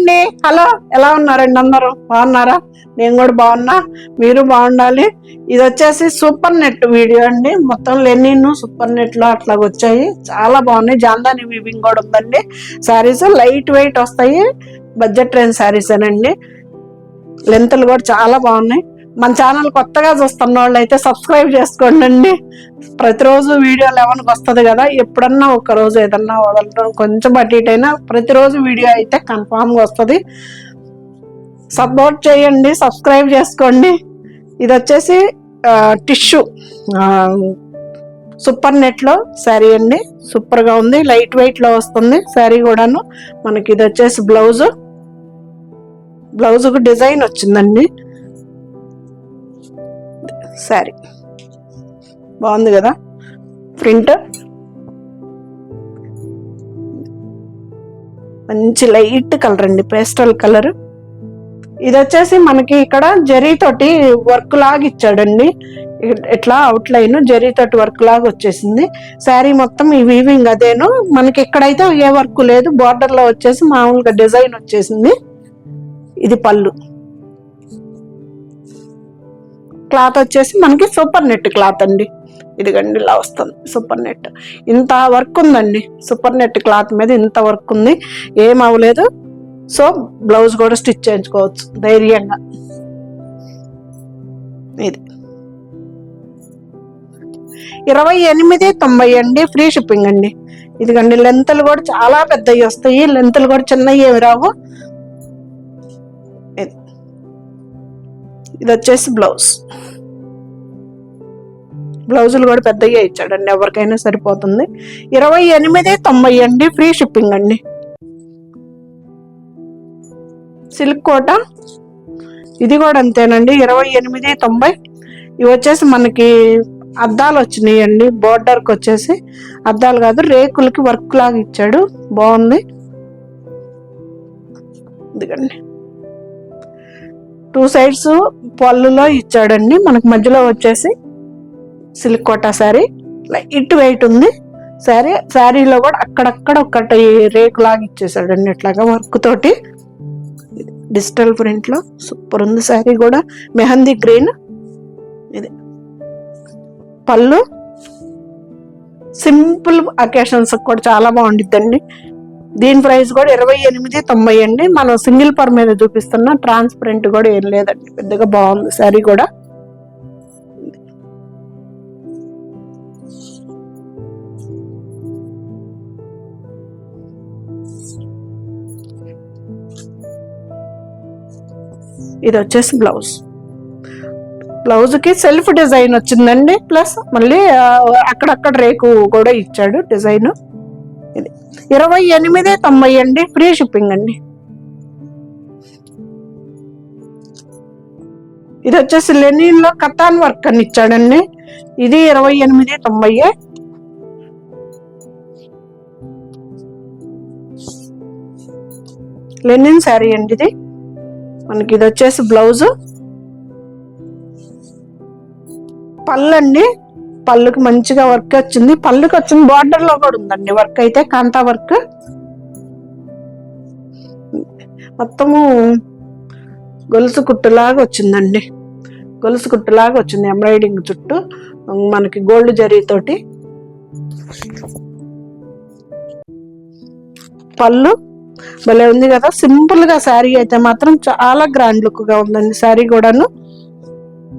అండి. హలో, ఎలా ఉన్నారండి? అందరూ బాగున్నారా? నేను కూడా బాగున్నా, మీరు బాగుండాలి. ఇది వచ్చేసి సూపర్ నెట్ వీడియో అండి. మొత్తం లెనిన్ సూపర్ నెట్ లో అట్లా వచ్చాయి, చాలా బాగున్నాయి. జాందాని వీవింగ్ కూడా ఉందండి. శారీస్ లైట్ వెయిట్ వస్తాయి, బడ్జెట్ రేంజ్ శారీస్ అనండి. లెంత్లు కూడా చాలా బాగున్నాయి. మన ఛానల్ కొత్తగా చూస్తున్న వాళ్ళు అయితే సబ్స్క్రైబ్ చేసుకోండి అండి. ప్రతిరోజు వీడియో 11కి వస్తుంది కదా, ఎప్పుడన్నా ఒక రోజు ఏదన్నా వదలడం కొంచెం అటు ఇటు అయినా ప్రతిరోజు వీడియో అయితే కన్ఫామ్గా వస్తుంది. సపోర్ట్ చేయండి, సబ్స్క్రైబ్ చేసుకోండి. ఇది వచ్చేసి టిష్యూ సూపర్ నెట్ లో శారీ అండి. సూపర్ గా ఉంది, లైట్ వెయిట్ లో వస్తుంది శారీ కూడాను. మనకి ఇది వచ్చేసి బ్లౌజ్ డిజైన్ వచ్చిందండి. శారీ బాగుంది కదా, ప్రింట్ మంచి లైట్ కలర్ అండి, పేస్టల్ కలర్. ఇది వచ్చేసి మనకి ఇక్కడ జరీ తోటి వర్క్ లాగా ఇచ్చాడండి. ఇట్లా అవుట్ లైన్ జరీ తోటి వర్క్ లాగా వచ్చేసింది. శారీ మొత్తం ఈ వీవింగ్ అదేను. మనకి ఇక్కడైతే ఏ వర్క్ లేదు, బార్డర్ లో వచ్చేసి మామూలుగా డిజైన్ వచ్చేసింది. ఇది పళ్ళు. క్లాత్ వచ్చేసి మనకి సూపర్ నెట్ క్లాత్ అండి. ఇదిగండి ఇలా వస్తుంది సూపర్ నెట్. ఇంత వర్క్ ఉందండి సూపర్ నెట్ క్లాత్ మీద, ఇంత వర్క్ ఉంది, ఏం అవ్వలేదు. సో బ్లౌజ్ కూడా స్టిచ్ చేయించుకోవచ్చు ధైర్యంగా. ఇది 28.90 అండి, ఫ్రీ షిప్పింగ్ అండి. ఇదిగండి లెంత్లు కూడా చాలా పెద్దవి వస్తాయి, లెంత్లు కూడా చిన్నవి ఏమి రావు. ఇది వచ్చేసి బ్లౌజులు కూడా పెద్దగా ఇచ్చాడండి, ఎవరికైనా సరిపోతుంది. 28.90 అండి, ఫ్రీ షిప్పింగ్ అండి. సిల్క్ కోట ఇది కూడా అంతేనండి, 28.90. ఇవి వచ్చేసి మనకి అద్దాలు వచ్చినాయి అండి. బోర్డర్కి వచ్చేసి అద్దాలు కాదు, రేకులకి వర్క్ లాగా ఇచ్చాడు, బాగుంది. ఇదిగండి 2 సైడ్స్ పళ్ళులో ఇచ్చాడండి. మనకి మధ్యలో వచ్చేసి silk Kota sari, light weight ఉంది శారీ. శారీలో కూడా అక్కడక్కడ ఒకటి రేకు లాగా ఇచ్చేసాడండి, ఇట్లాగా వర్క్ తోటి. డిజిటల్ ప్రింట్ లో సూపర్ ఉంది శారీ కూడా, మెహందీ గ్రీన్. ఇది పళ్ళు, సింపుల్ అకేషన్స్ కూడా చాలా బాగుండిద్దండి. దీని ప్రైస్ కూడా 28.90 అండి. మనం సింగిల్ పర్ మీద చూపిస్తున్నా, ట్రాన్స్పరెంట్ కూడా ఏం లేదండి, పెద్దగా బాగుంది శారీ కూడా. ఇది వచ్చేసి బ్లౌజ్కి సెల్ఫ్ డిజైన్ వచ్చిందండి, ప్లస్ మళ్ళీ అక్కడక్కడ రేకు కూడా ఇచ్చాడు డిజైన్. ఇది 28.90 అండి, ఫ్రీ షిప్పింగ్ అండి. ఇది వచ్చేసి లెనిన్ లో కతాన్ వర్క్ అని ఇచ్చాడండి. ఇది 28.90. లెనిన్ శారీ అండి ఇది. మనకి ఇది వచ్చేసి బ్లౌజ్, పళ్ళు అండి. పళ్ళుకి మంచిగా వర్క్ వచ్చింది, పళ్ళుకి వచ్చింది బార్డర్ లో కూడా ఉందండి వర్క్, అయితే కాంతా వర్క్. మొత్తము గొలుసు కుట్టులాగా వచ్చిందండి, గొలుసు కుట్టులాగా వచ్చింది ఎంబ్రాయిడింగ్ చుట్టూ, మనకి గోల్డ్ జరీతోటి. పళ్ళు భలే ఉంది కదా, సింపుల్ గా శారీ అయితే మాత్రం చాలా గ్రాండ్ లుక్ గా ఉందండి శారీ కూడాను.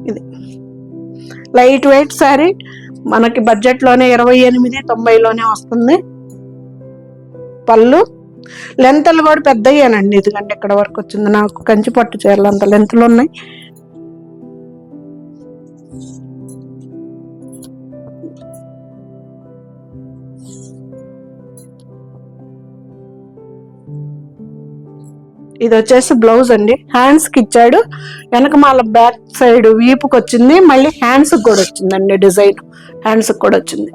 ఇది లైట్ వెయిట్ శారీ, మనకి బడ్జెట్ లోనే 28.90లోనే వస్తుంది. పళ్ళు లెంత్లు కూడా పెద్దయ్యానండి, ఎందుకంటే ఇక్కడ వరకు వచ్చింది. నాకు కంచి పట్టు చీరలు అంత లెంత్లు ఉన్నాయి. ఇది వచ్చేసి బ్లౌజ్ అండి, హ్యాండ్స్ కి ఇచ్చాడు. వెనకమాల బ్యాక్ సైడ్ వీపుకి వచ్చింది, మళ్ళీ హ్యాండ్స్ కూడా వచ్చిందండి డిజైన్, హ్యాండ్స్ కూడా వచ్చింది.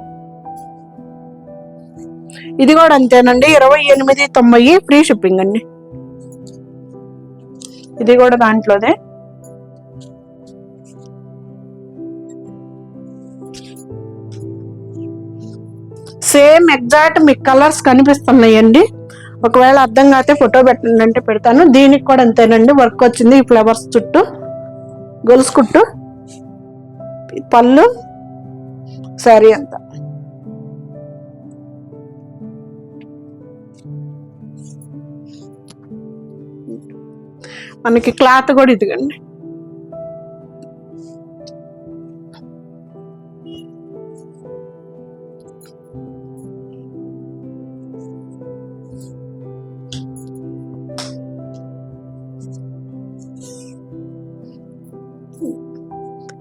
ఇది కూడా అంతేనండి, 28.90, ఫ్రీ షిప్పింగ్ అండి. ఇది కూడా దాంట్లోనే. సేమ్ ఎగ్జాక్ట్ మీకు కలర్స్ కనిపిస్తున్నాయండి. ఒకవేళ అర్థం కాతే ఫోటో పెట్టండి అంటే పెడతాను. దీనికి కూడా అంతేనండి, వర్క్ వచ్చింది. ఈ ఫ్లవర్స్ చుట్టూ గొలుసు కుట్టు, పళ్ళు, శారీ అంతా. మనకి క్లాత్ కూడా ఇదిగండి.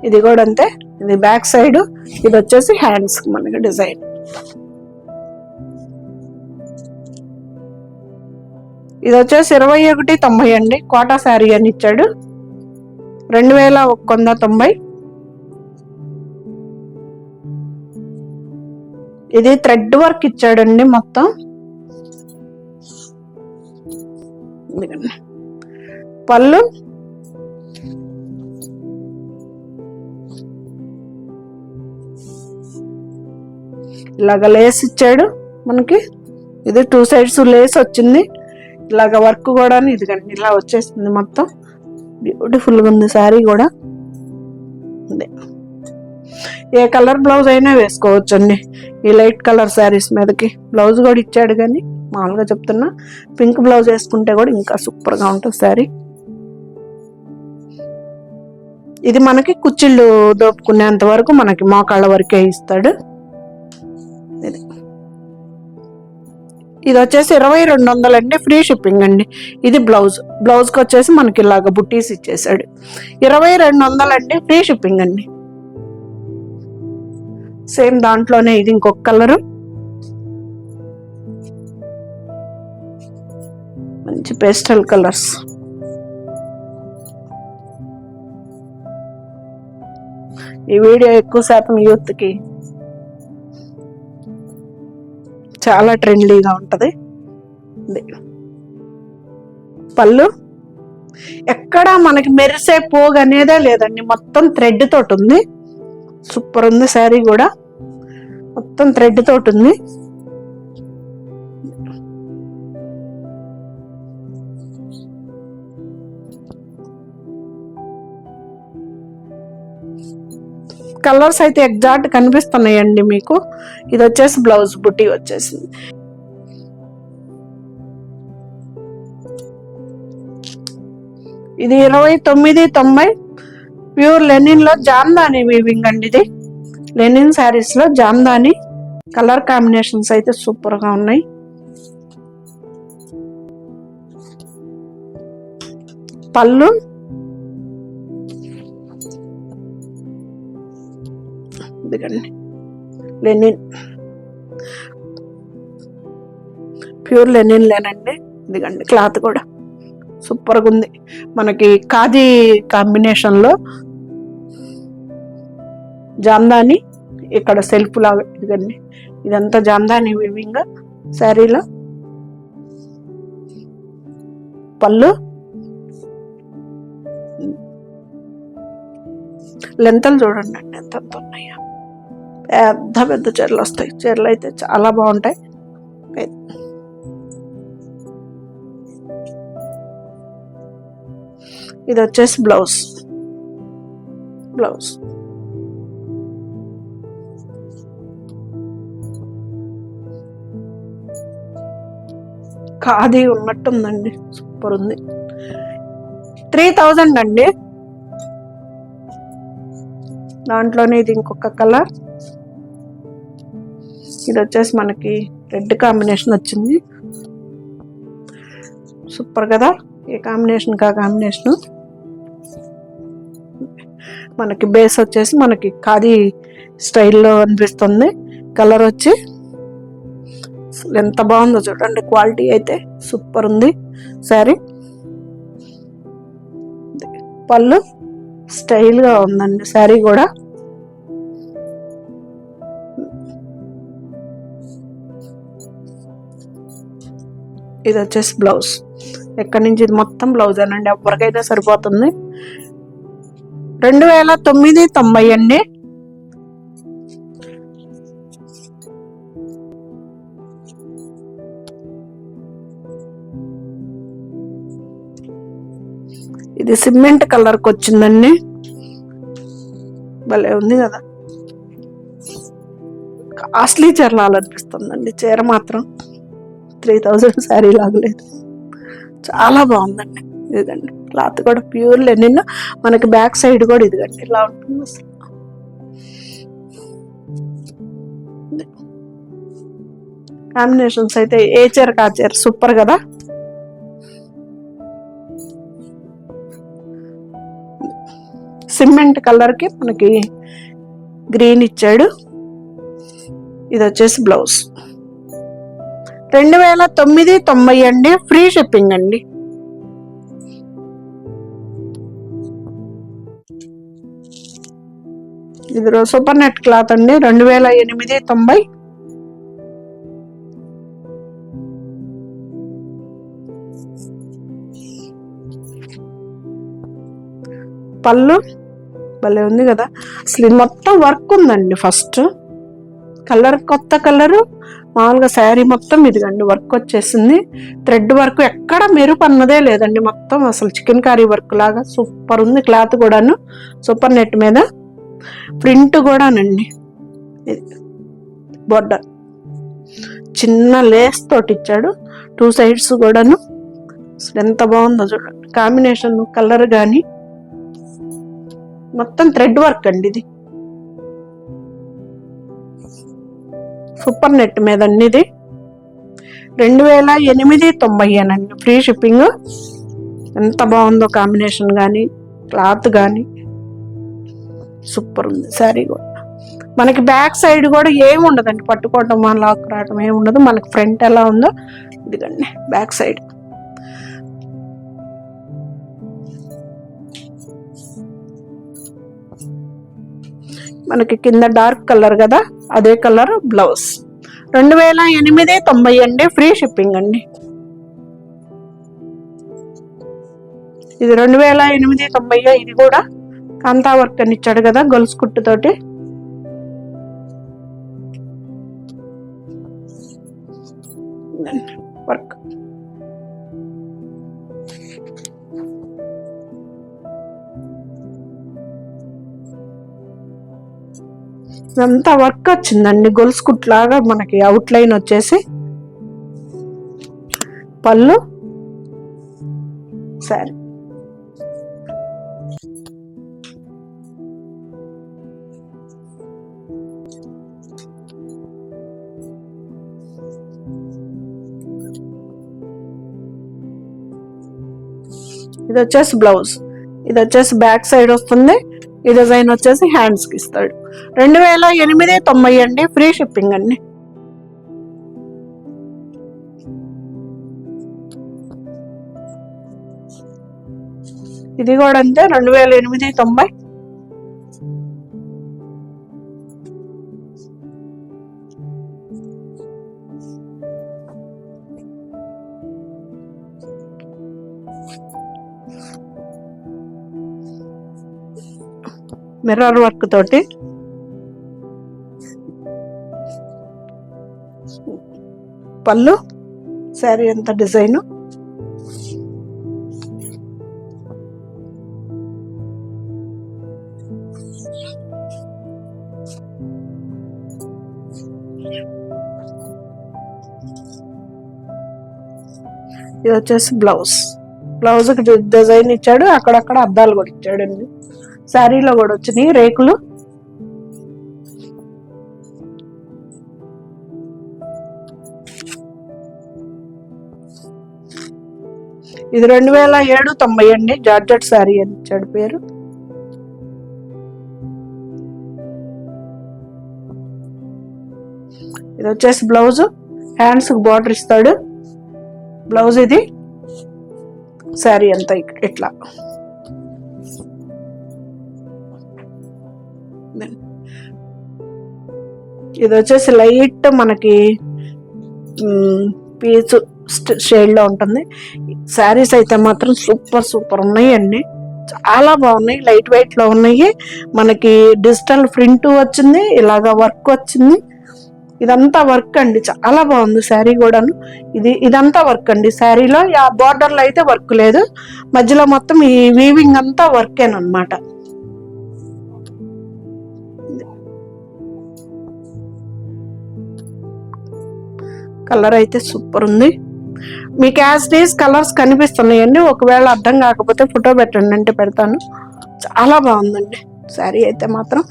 ఇది కూడా అంతే, ఇది బ్యాక్ సైడ్, ఇది వచ్చేసి హ్యాండ్స్ మనకి డిజైన్. ఇది వచ్చేసి 2190 అండి. కోటా శారీ అని ఇచ్చాడు, 2190. ఇది థ్రెడ్ వర్క్ ఇచ్చాడండి మొత్తం. పళ్ళు, ఇలాగ లేస్ ఇచ్చాడు మనకి. ఇది 2 సైడ్స్ లేస్ వచ్చింది. ఇలాగ వర్క్ కూడా ఇదిగండి ఇలా వచ్చేసింది మొత్తం. బ్యూటిఫుల్ గా ఉంది శారీ కూడా. ఏ కలర్ బ్లౌజ్ అయినా వేసుకోవచ్చు అండి ఈ లైట్ కలర్ శారీస్ మీదకి. బ్లౌజ్ కూడా ఇచ్చాడు, కానీ మామూలుగా చెప్తున్నా, పింక్ బ్లౌజ్ వేసుకుంటే కూడా ఇంకా సూపర్ గా ఉంటుంది శారీ. ఇది మనకి కుచ్చిళ్ళు దోపుకునేంత వరకు మనకి మోకాళ్ళ వరకే ఇస్తాడు. ఇది వచ్చేసి 2200 అండి, ఫ్రీ షిప్పింగ్ అండి. ఇది బ్లౌజ్, బ్లౌజ్ కి వచ్చేసి మనకి ఇలాగ బుట్టీస్ ఇచ్చేసాడు. 2200 అండి, ఫ్రీ షిప్పింగ్ అండి. సేమ్ దాంట్లోనే ఇది ఇంకొక కలరు, మంచి పేస్టల్ కలర్స్. ఈ వీడియో ఎక్కువ శాతం యూత్ కి చాలా ట్రెండీగా ఉంటది. పళ్ళు ఎక్కడ మనకి మెరిసే పోగు అనేదే లేదండి, మొత్తం థ్రెడ్ తోటి ఉంది. సూపర్ ఉంది శారీ కూడా, మొత్తం థ్రెడ్ తోటి ఉంది. కలర్స్ అయితే ఎగ్జాక్ట్ కనిపిస్తున్నాయండి మీకు. ఇది వచ్చేసి బ్లౌజ్ బుట్టి వచ్చేసింది. ఇది 2990, ప్యూర్ లెనిన్ లో జామ్దాని వీవింగ్ అండి. ఇది లెనిన్ శారీస్ లో జామ్దాని. కలర్ కాంబినేషన్స్ అయితే సూపర్ గా ఉన్నాయి. పళ్ళు, లెనిన్, ప్యూర్ లెనిన్ లేనండి. ఇదిగండి క్లాత్ కూడా సూపర్ గా ఉంది. మనకి ఖాదీ కాంబినేషన్ లో జామ్దాని, ఇక్కడ సెల్ఫ్ లాగా ఇదిగండి, ఇదంతా జామ్దాని వీవింగ్ శారీలో. పళ్ళు, లెంతలు చూడండి అండి ఎంత ఉన్నాయో. పెద్ద పెద్ద చీరలు వస్తాయి. చీరలు అయితే చాలా బాగుంటాయి. ఇది వచ్చేసి బ్లౌజ్, బ్లౌజ్ ఖాదీ ఉన్నట్టుందండి, సూపర్ ఉంది. 3000 అండి. దాంట్లోనే ఇది ఇంకొక కలర్. ఇది వచ్చేసి మనకి రెడ్ కాంబినేషన్ వచ్చింది. సూపర్ కదా, ఏ కాంబినేషన్ కా కాంబినేషన్. మనకి బేస్ వచ్చేసి మనకి ఖాదీ స్టైల్లో అనిపిస్తుంది. కలర్ వచ్చి ఎంత బాగుందో చూడండి, క్వాలిటీ అయితే సూపర్ ఉంది శారీ. పళ్ళు స్టైల్ గా ఉందండి శారీ కూడా. ఇది వచ్చేసి బ్లౌజ్. ఎక్కడి నుంచి ఇది మొత్తం బ్లౌజ్ అనండి, ఎవరికైతే సరిపోతుంది. 2990 అండి. ఇది సిమెంట్ కలర్కి వచ్చిందండి, భలే ఉంది కదా. కాస్ట్లీ చీరలాలనిపిస్తుందండి. చీర మాత్రం 3000 శారీ లాగలేదు, చాలా బాగుందండి. ఇదిగండి క్లాత్ కూడా ప్యూర్ లెనిన్. మనకి బ్యాక్ సైడ్ కూడా ఇదిగండి ఇలా ఉంటుంది. అసలు కాంబినేషన్స్ అయితే ఏ చీర కా చీర సూపర్ కదా. సిమెంట్ కలర్కి మనకి గ్రీన్ ఇచ్చాడు. ఇది వచ్చేసి బ్లౌజ్ 2990 అండి, ఫ్రీ షిప్పింగ్ అండి. ఇది సూపర్ నెట్ క్లాత్ అండి, 2890. పళ్ళు భలే ఉంది కదా. అసలు ఇది మొత్తం వర్క్ ఉందండి. ఫస్ట్ కలర్ కొత్త కలరు, మామూలుగా శారీ మొత్తం ఇదిగండి వర్క్ వచ్చేసింది. థ్రెడ్ వర్క్ ఎక్కడ మెరుపు అన్నదే లేదండి, మొత్తం అసలు చికెన్ కర్రీ వర్క్ లాగా సూపర్ ఉంది. క్లాత్ కూడాను సూపర్ నెట్ మీద, ప్రింట్ కూడానండి. బోర్డర్ చిన్న లేస్ తోటి ఇచ్చాడు, 2 సైడ్స్ కూడాను. అసలు ఎంత బాగుందో చూడండి కాంబినేషన్, కలర్ కానీ మొత్తం థ్రెడ్ వర్క్ అండి. ఇది సూపర్ నెట్ మీద అండి. ఇది 2890 అనండి, ఫ్రీ షిప్పింగ్. ఎంత బాగుందో కాంబినేషన్ కానీ క్లాత్ కానీ సూపర్ ఉంది. శారీ కూడా మనకి బ్యాక్ సైడ్ కూడా ఏమి ఉండదండి, పట్టుకోవటం మన లాక్ రావటం ఏమి ఉండదు. మనకి ఫ్రంట్ ఎలా ఉందో ఇదిగండి బ్యాక్ సైడ్. మనకి కింద డార్క్ కలర్ కదా, అదే కలర్ బ్లౌజ్. 2890 అండి, ఫ్రీ షిప్పింగ్ అండి. ఇది 2890. ఇది కూడా కాంతా వర్క్ అని ఇచ్చాడు కదా, గొలుసు కుట్టుతోటి. వర్క్ ఇదంతా వర్క్ వచ్చిందండి, గొలుసు కుట్లాగా. మనకి అవుట్ లైన్ వచ్చేసి పళ్ళు, శారీ. ఇది వచ్చేసి బ్లౌజ్. ఇది వచ్చేసి బ్యాక్ సైడ్ వస్తుంది. ఈ డిజైన్ వచ్చేసి హ్యాండ్స్ కి ఇస్తాడు. 2890 అండి, ఫ్రీ షిప్పింగ్ అండి. ఇది కూడా అంతే, 2890. మిర్రర్ వర్క్ తోటి పళ్ళు, శారీ అంత డిజైన్. ఇది వచ్చేసి బ్లౌజ్. బ్లౌజ్ డిజైన్ ఇచ్చాడు, అక్కడక్కడ అద్దాలు కూడా ఇచ్చాడండి. శారీలో కూడా వచ్చినాయి రేకులు. ఇది 2790 అండి, జార్జెట్ శారీ అని ఇచ్చాడు పేరు. ఇది వచ్చేసి బ్లౌజ్, హ్యాండ్స్ కి బార్డర్ ఇస్తాడు. బ్లౌజ్ ఇది, శారీ అంతా ఇట్లా. ఇది వచ్చేసి లైట్ మనకి పీచు షేడ్ లో ఉంటుంది. శారీస్ అయితే మాత్రం సూపర్ సూపర్ ఉన్నాయి అండి, చాలా బాగున్నాయి. లైట్ వెయిట్ లో ఉన్నాయి. మనకి డిజిటల్ ప్రింట్ వచ్చింది, ఇలాగా వర్క్ వచ్చింది. ఇదంతా వర్క్ అండి, చాలా బాగుంది శారీ కూడాను. ఇదంతా వర్క్ అండి శారీలో. ఆ బార్డర్లో అయితే వర్క్ లేదు, మధ్యలో మొత్తం ఈ వీవింగ్ అంతా వర్కేనమాట. కలర్ అయితే సూపర్ ఉంది. మీకు యాజ్ డేస్ కలర్స్ కనిపిస్తున్నాయండి, ఒకవేళ అర్థం కాకపోతే ఫోటో పెట్టండి అంటే పెడతాను. చాలా బాగుందండి శారీ అయితే మాత్రం.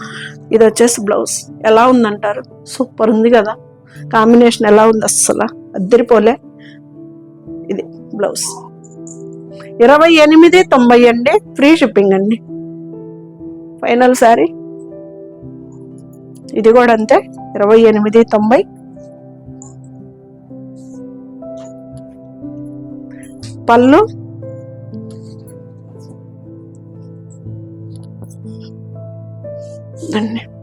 ఇది వచ్చేసి బ్లౌజ్. ఎలా ఉందంటారు? సూపర్ ఉంది కదా, కాంబినేషన్ ఎలా ఉంది, అస్సలు అద్దరిపోలే. ఇది బ్లౌజ్ 2890 అండి, ఫ్రీ షిప్పింగ్ అండి. ఫైనల్ శారీ ఇది కూడా అంతే, 2890. పళ్ళు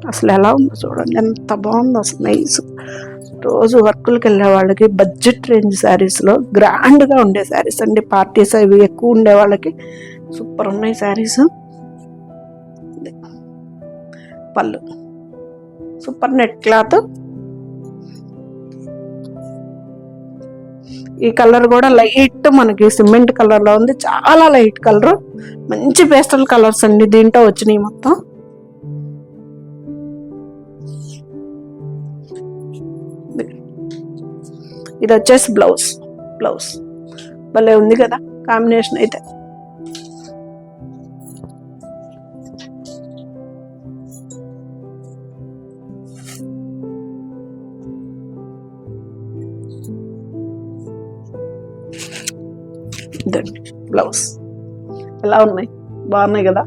అసలు ఎలా ఉందో చూడండి, ఎంత బాగుందో అసలు. నైస్. రోజు వర్కులకి వెళ్ళే వాళ్ళకి బడ్జెట్ రేంజ్ శారీస్లో గ్రాండ్గా ఉండే శారీస్ అండి. పార్టీస్ అవి ఎక్కువ ఉండే వాళ్ళకి సూపర్ ఉన్నాయి శారీస్. పళ్ళు సూపర్ నెట్ క్లాత్. ఈ కలర్ కూడా లైట్ మనకి సిమెంట్ కలర్ లో ఉంది, చాలా లైట్ కలర్, మంచి పేస్టల్ కలర్స్ అండి దీంట్లో వచ్చినాయి మొత్తం. ఇది వచ్చేసి బ్లౌజ్ భలే ఉంది కదా కాంబినేషన్ అయితే. ఇదండి బ్లౌజ్. ఎలా ఉన్నాయి, బాగున్నాయి కదా.